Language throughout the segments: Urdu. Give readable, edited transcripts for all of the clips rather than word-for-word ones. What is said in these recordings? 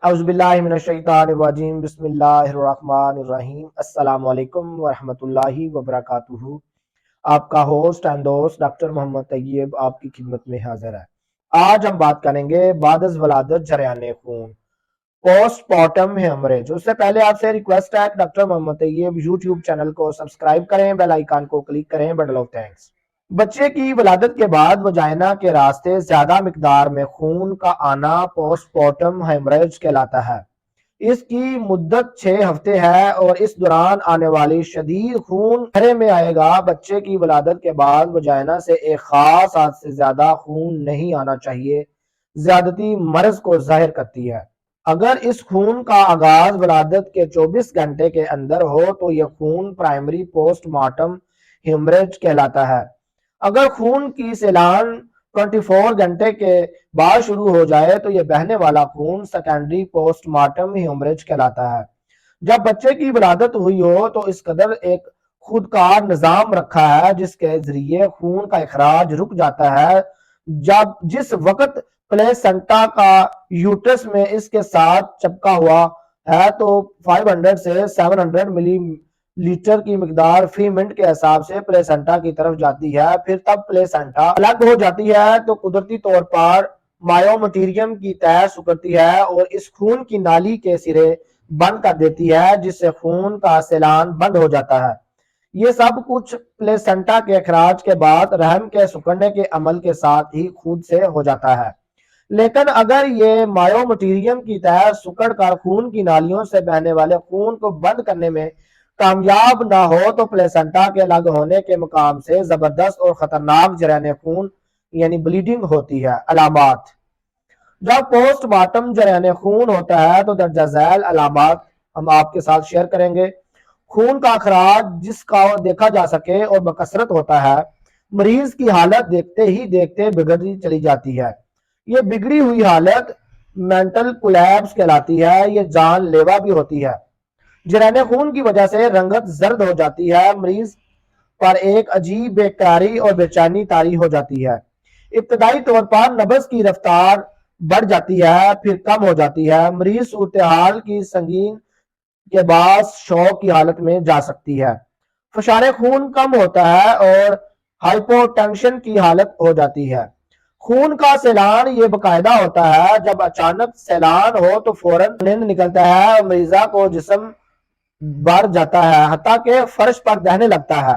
اعوذ باللہ من الشیطان الرجیم بسم اللہ الرحمن الرحیم السلام علیکم ورحمۃ اللہ وبرکاتہ۔ آپ کا ہوسٹ اینڈ دوست ڈاکٹر محمد طیب آپ کی خدمت میں حاضر ہے۔ آج ہم بات کریں گے بعد از ولادت جریان خون، پوسٹ پارٹم ہیمریج۔ اس سے پہلے آپ سے ریکویسٹ ہے کہ ڈاکٹر محمد طیب یوٹیوب چینل کو سبسکرائب کریں، بیل آئیکن کو کلک کریں۔ بڑے تھینکس۔ بچے کی ولادت کے بعد وجائنا کے راستے زیادہ مقدار میں خون کا آنا پوسٹ پارٹم ہیمریج کہلاتا ہے۔ اس کی مدت 6 ہفتے ہے اور اس دوران آنے والی شدید خون چہرے میں آئے گا۔ بچے کی ولادت کے بعد وجائنا سے ایک خاص حد سے زیادہ خون نہیں آنا چاہیے۔ زیادتی مرض کو ظاہر کرتی ہے۔ اگر اس خون کا آغاز ولادت کے 24 گھنٹے کے اندر ہو تو یہ خون پرائمری پوسٹ مارٹم ہیمریج کہلاتا ہے۔ اگر خون کی سیلان 24 گھنٹے کے بعد شروع ہو جائے تو یہ بہنے والا خون سیکنڈری پوسٹ مارٹم ہیمریج کہلاتا ہے۔ جب بچے کی ولادت ہوئی ہو تو اس قدر ایک خودکار نظام رکھا ہے جس کے ذریعے خون کا اخراج رک جاتا ہے۔ جس وقت پلیسنٹا کا یوٹرس میں اس کے ساتھ چپکا ہوا ہے تو 500 سے 700 ملی لیٹر کی مقدار فی منٹ کے حساب سے پلیسنٹا کی طرف جاتی ہے۔ پھر تب پلیسنٹا الگ ہو جاتی ہے تو قدرتی طور پر مایو مٹیریم کی تہ سکڑتی ہے اور اس خون کی نالی کے سرے بند کر دیتی ہے جس سے خون کا سیلان بند ہو جاتا ہے۔ یہ سب کچھ پلیسنٹا کے اخراج کے بعد رحم کے سکڑنے کے عمل کے ساتھ ہی خود سے ہو جاتا ہے۔ لیکن اگر یہ مایو مٹیریم کی تہ سکڑ کر خون کی نالیوں سے بہنے والے خون کو بند کرنے میں کامیاب نہ ہو تو پلیسنٹا کے الگ ہونے کے مقام سے زبردست اور خطرناک جریان خون یعنی بلیڈنگ ہوتی ہے۔ علامات: جب پوسٹ مارٹم جریان خون ہوتا ہے تو درجہ ذیل علامات ہم آپ کے ساتھ شیئر کریں گے۔ خون کا اخراج جس کا دیکھا جا سکے اور بکثرت ہوتا ہے۔ مریض کی حالت دیکھتے ہی دیکھتے بگڑتی چلی جاتی ہے۔ یہ بگڑی ہوئی حالت مینٹل کولیپس کہلاتی ہے۔ یہ جان لیوا بھی ہوتی ہے۔ جریان خون کی وجہ سے رنگت زرد ہو جاتی ہے۔ مریض پر ایک عجیب بے قراری اور بے چینی طاری ہو جاتی ہے۔ ابتدائی طور پر نبض کی رفتار بڑھ جاتی ہے پھر کم ہو جاتی ہے۔ مریض صورتحال کی سنگین کے باعث شوق کی حالت میں جا سکتی ہے۔ فشار خون کم ہوتا ہے اور ہائپوٹینشن کی حالت ہو جاتی ہے۔ خون کا سیلان یہ باقاعدہ ہوتا ہے۔ جب اچانک سیلان ہو تو فوراً نیند نکلتا ہے اور مریضہ کو جسم بڑھ جاتا ہے حتیٰ کہ فرش پر بہنے لگتا ہے۔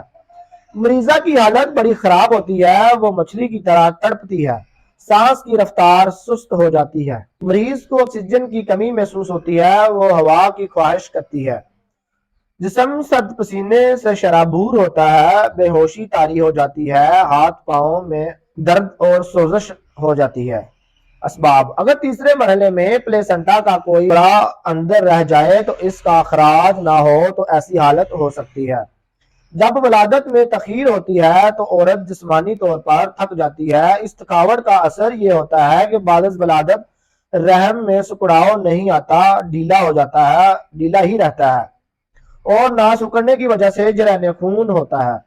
مریضہ کی حالت بڑی خراب ہوتی ہے۔ وہ مچھلی کی طرح تڑپتی ہے۔ سانس کی رفتار سست ہو جاتی ہے۔ مریض کو آکسیجن کی کمی محسوس ہوتی ہے۔ وہ ہوا کی خواہش کرتی ہے۔ جسم سرد پسینے سے شرابور ہوتا ہے۔ بے ہوشی طاری ہو جاتی ہے۔ ہاتھ پاؤں میں درد اور سوزش ہو جاتی ہے۔ اسباب: اگر تیسرے مرحلے میں پلیسنٹا کا کوئی بڑا اندر رہ جائے تو اس کا اخراج نہ ہو تو ایسی حالت ہو سکتی ہے۔ جب ولادت میں تاخیر ہوتی ہے تو عورت جسمانی طور پر تھک جاتی ہے۔ اس تھکاوٹ کا اثر یہ ہوتا ہے کہ بعد از ولادت رحم میں سکڑاؤ نہیں آتا، ڈھیلا ہو جاتا ہے، ڈھیلا ہی رہتا ہے اور نہ سکڑنے کی وجہ سے جریان خون ہوتا ہے۔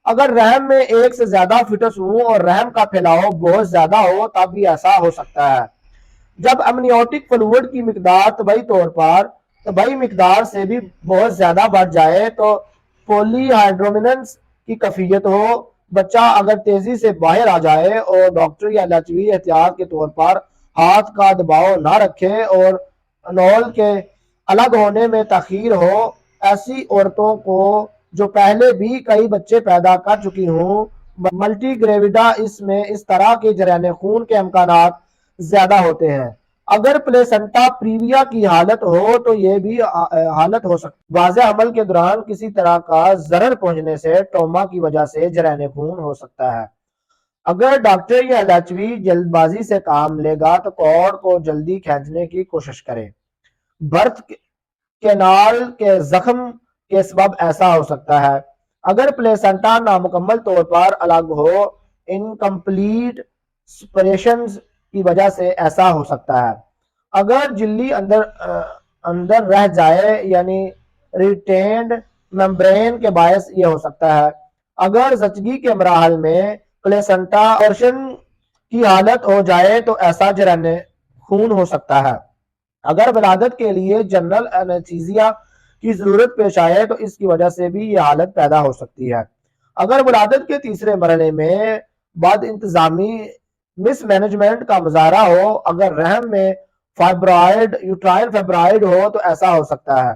اگر رحم میں ایک سے زیادہ فٹس ہوں اور رحم کا پھیلاؤ بہت زیادہ ہو تب بھی ایسا ہو سکتا ہے۔ جب امنیوٹک فلوئڈ کی مقدار طبعی مقدار سے بھی بہت زیادہ بڑھ جائے تو پولی ہائیڈرومینس کی کیفیت ہو۔ بچہ اگر تیزی سے باہر آ جائے اور ڈاکٹر یا لچوی احتیاط کے طور پر ہاتھ کا دباؤ نہ رکھے اور انول کے الگ ہونے میں تاخیر ہو، ایسی عورتوں کو جو پہلے بھی کئی بچے پیدا کر چکی ہوں، ملٹی گریویڈا اس طرح کے جریان خون کے امکانات زیادہ ہوتے ہیں۔ اگر پلیسنٹا پریویا کی حالت ہو تو یہ بھی حالت ہو سکتی ہے۔ واضح عمل کے دوران کسی طرح کا ضرر پہنچنے سے ٹراما کی وجہ سے جریان خون ہو سکتا ہے۔ اگر ڈاکٹر یا لچوی جلد بازی سے کام لے گا تو کارڈ کو جلدی کھینچنے کی کوشش کرے۔ برتھ کینال کے زخم کے سبب ایسا ہو سکتا ہے۔ اگر پلیسنٹا نامکمل طور پر الگ ہو، انکمپلیٹ سپریشنز کی وجہ سے ایسا ہو سکتا ہے۔ اگر جھلی اندر رہ جائے یعنی ریٹینڈ ممبرین کے باعث یہ ہو سکتا ہے۔ اگر زچگی کے مراحل میں پلیسنٹا ابورشن کی حالت ہو جائے تو ایسا جریان خون ہو سکتا ہے۔ اگر ولادت کے لیے جنرل انستھیزیا کی ضرورت پیش آئے تو اس کی وجہ سے بھی یہ حالت پیدا ہو سکتی ہے۔ اگر ولادت کے تیسرے مرحلے میں بعد انتظامی مس مینجمنٹ کا مظاہرہ ہو، اگر رحم میں فائبرائڈ یوٹرائن فائبرائڈ ہو تو ایسا ہو سکتا ہے۔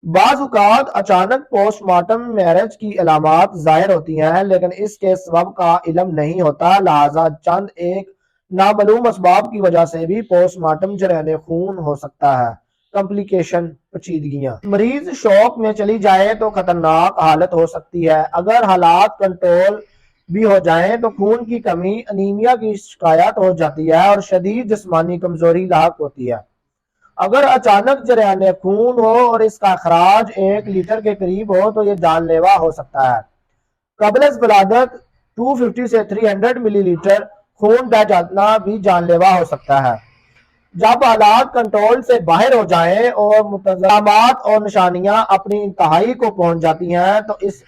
بعض اوقات اچانک پوسٹ مارٹم میرج کی علامات ظاہر ہوتی ہیں لیکن اس کے سبب کا علم نہیں ہوتا، لہذا چند ایک نامعلوم اسباب کی وجہ سے بھی پوسٹ مارٹم جرین خون ہو سکتا ہے۔ کمپلیکیشن پیچیدگیاں، مریض شوق میں چلی جائے تو خطرناک حالت ہو سکتی ہے۔ اگر حالات کنٹرول بھی ہو جائیں تو خون کی کمی انیمیا کی شکایت ہو جاتی ہے اور شدید جسمانی کمزوری لاحق ہوتی ہے۔ اگر اچانک جریان خون ہو اور اس کا اخراج 1 لیٹر کے قریب ہو تو یہ جان لیوا ہو سکتا ہے۔ قبل از ولادت 250 سے 300 ملی لیٹر خون بہ جانا بھی جان لیوا ہو سکتا ہے۔ جب حالات کنٹرول سے باہر ہو جائیں اور علامات اور نشانیاں اپنی انتہائی کو پہنچ جاتی ہیں تو اس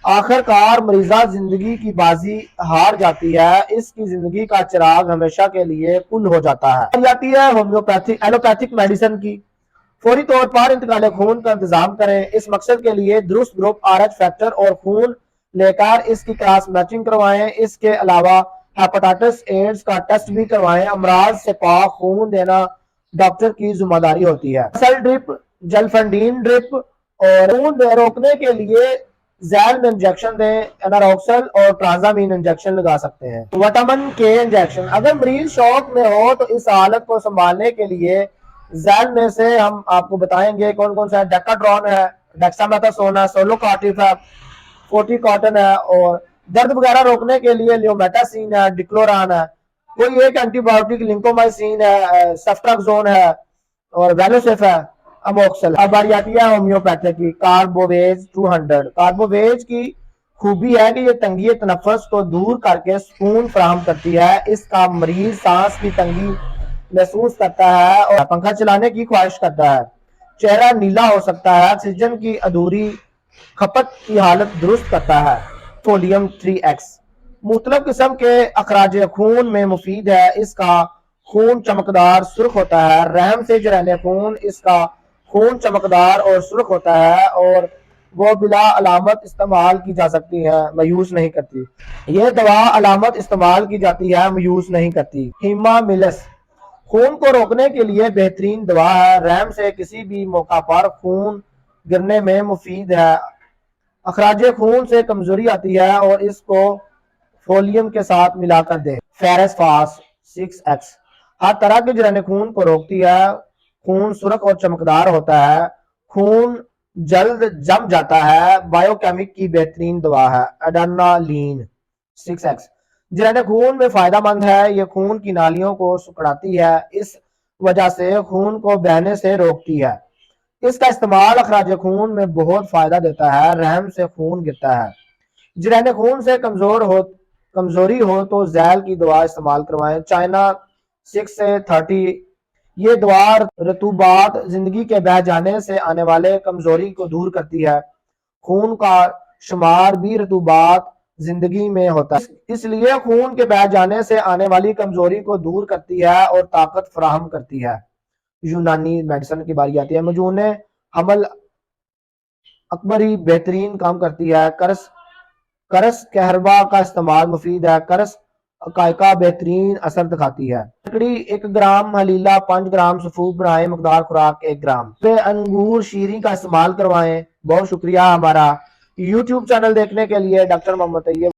آخر کار مریضہ زندگی کی بازی ہار جاتی ہے، اس کی زندگی کا چراغ ہمیشہ کے لیے کل ہو جاتا ہے۔ جاتی ہے ایلوپیتھک میڈیسن کی، فوری طور پر انتقال خون کا انتظام کریں۔ اس مقصد کے لیے درست گروپ RH فیکٹر اور خون لے کر اس کی کراس میچنگ کروائیں۔ اس کے علاوہ ہیپاٹائٹس ایڈز کا ٹیسٹ بھی کروائیں۔ امراض سے پاک خون دینا ڈاکٹر کی ذمہ داری ہوتی ہے۔ سیل ڈرپ، جلفنڈین ڈرپ اور خون روکنے کے لیے ذیل میں انجیکشن دیں، اناروکسل اور ٹرانزامین انجیکشن لگا سکتے ہیں۔ وٹامن کے انجیکشن، اگر مریض شوق میں ہو تو اس حالت کو سنبھالنے کے لیے ذیل میں سے ہم آپ کو بتائیں گے کون کون سا ہے۔ ڈیکاڈرون ہے، ڈیکسامیتھاسون ہے، سولوکارٹیف ہے، فورٹی کاٹن ہے، اور درد وغیرہ روکنے کے لیے لیومیٹاسین ہے، ڈکلوران ہے، کوئی ایک اینٹی بایوٹک لنکومائسین ہے، سفٹراکزون ہے اور ویلوسیف ہے، اموکسل۔ اب باری آتی ہے ہومیوپیتھک کی، کاربوویج 200۔ کاربوویج کی خوبی ہے کہ یہ تنگی تنفس کو دور کر کے سکون فراہم کرتی ہے۔ اس کا مریض سانس کی تنگی محسوس کرتا ہے اور پنکھا چلانے کی خواہش کرتا ہے۔ چہرہ نیلا ہو سکتا ہے، آکسیجن کی ادھوری کھپت کی حالت درست کرتا ہے۔ فولیم 3X مختلف قسم کے اخراج خون میں مفید ہے۔ اس کا خون چمکدار سرخ ہوتا ہے۔ رحم سے جرین خون، اس کا خون چمکدار اور سرخ ہوتا ہے اور وہ بلا علامت استعمال کی جا سکتی ہے، مایوس نہیں کرتی۔ یہ دوا علامت استعمال کی جاتی ہے، مایوس نہیں کرتی۔ ہیماملس خون کو روکنے کے لیے بہترین دوا ہے۔ رحم سے کسی بھی موقع پر خون گرنے میں مفید ہے۔ اخراج خون سے کمزوری آتی ہے اور اس کو فولیم کے ساتھ ملا کر دیں۔ فیرس فاس 6X ہر طرح کے جرین خون کو روکتی ہے۔ خون سرخ اور چمکدار ہوتا ہے، خون جلد جم جاتا ہے۔ بایو کیمک کی بہترین دوا ہے۔ ایڈرینالین 6X جرین خون میں فائدہ مند ہے، یہ خون کی نالیوں کو سکڑاتی ہے، اس وجہ سے خون کو بہنے سے روکتی ہے۔ اس کا استعمال اخراج خون میں بہت فائدہ دیتا ہے۔ رحم سے خون گرتا ہے، جرین خون سے کمزوری ہو تو ذیل کی دوا استعمال کروائیں۔ چائنا 6 سے 30 یہ دوا رطوبات زندگی کے بہہ جانے سے آنے والے کمزوری کو دور کرتی ہے۔ خون کا شمار بھی رطوبات زندگی میں ہوتا ہے، اس لیے خون کے بہہ جانے سے آنے والی کمزوری کو دور کرتی ہے اور طاقت فراہم کرتی ہے۔ یونانی میڈیسن کی باری آتی ہے۔ مجون حمل اکبری بہترین کام کرتی ہے۔ کرس کہربا کا استعمال مفید ہے۔ کرس اکائکا بہترین اثر دکھاتی ہے۔ لکڑی 1 گرام، حلیلہ 5 گرام سفوف بنائیں، مقدار خوراک 1 گرام۔ انگور شیریں کا استعمال کروائیں۔ بہت شکریہ ہمارا یوٹیوب چینل دیکھنے کے لیے۔ ڈاکٹر محمد طیب